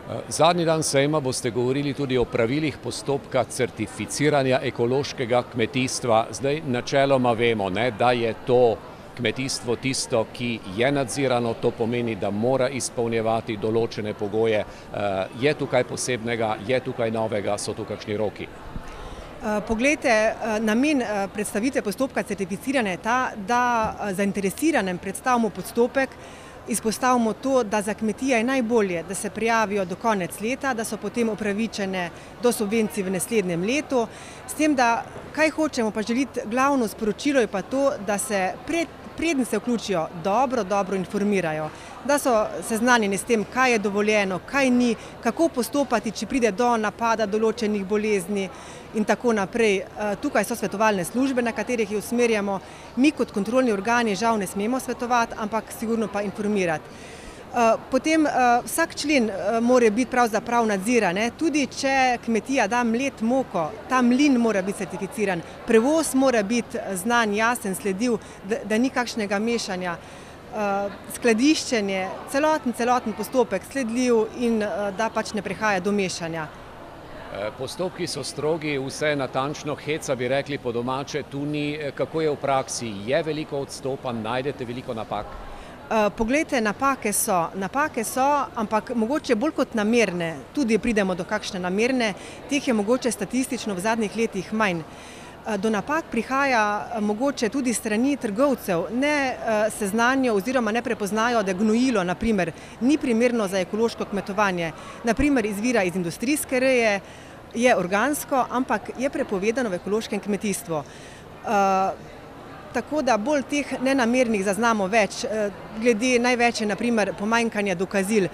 Zadnji dan sejma boste govorili tudi o pravilih postopka certificiranja ekološkega kmetijstva. Zdaj načeloma vemo, da je to kmetijstvo tisto, ki je nadzirano, to pomeni, da mora izpolnjevati določene pogoje. Je tukaj posebnega, je tukaj novega, so tu kakšni roki? Poglejte, namen predstavitve postopka certificiranja je ta, da zainteresiranim predstavimo postopek, izpostavimo to, da za kmetije je najbolje, da se prijavijo do konec leta, da so potem upravičene do subvencij v naslednjem letu. S tem, da kaj hočemo pa želiti, glavno sporočilo je pa to, da se preden se vključijo, dobro informirajo, da so seznanjeni s tem, kaj je dovoljeno, kaj ni, kako postopati, če pride do napada določenih bolezni in tako naprej. Tukaj so svetovalne službe, na katerih jih usmerjamo. Mi kot kontrolni organi žal ne smemo svetovati, ampak sigurno pa informirati. Potem vsak člen mora biti pravzaprav nadziran, tudi če kmetija da mlet moko, ta mlin mora biti certificiran, prevoz mora biti znan, jasen, sledljiv, da ni kakšnega mešanja, skladiščenje, celoten postopek sledljiv in da pač ne prihaja do mešanja. Postopki so strogi, vse natančno, heca bi rekli po domače, tu ni. Kako je v praksi? Je veliko odstopanj, najdete veliko napak? Poglejte, napake so, ampak mogoče bolj kot namerne, tudi pridemo do kakšne namerne, teh je mogoče statistično v zadnjih letih manj. Do napak prihaja mogoče tudi strani trgovcev, ne seznanijo oziroma ne prepoznajo, da gnojilo, na primer, ni primerno za ekološko kmetovanje. Na primer, izvira iz industrijske reje, je organsko, ampak je prepovedano v ekološkem kmetijstvu. Tako da bolj teh nenamernih zaznamo več. Glede največ je na primer pomanjkanje dokazil.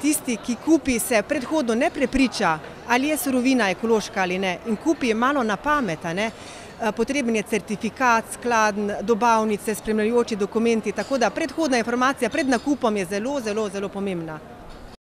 Tisti, ki kupi, se predhodno ne prepriča, ali je surovina ekološka ali ne, in kupi malo na pamet. Potreben je certifikat, skladen, dobavnice, spremljajoči dokumenti, tako da predhodna informacija pred nakupom je zelo pomembna.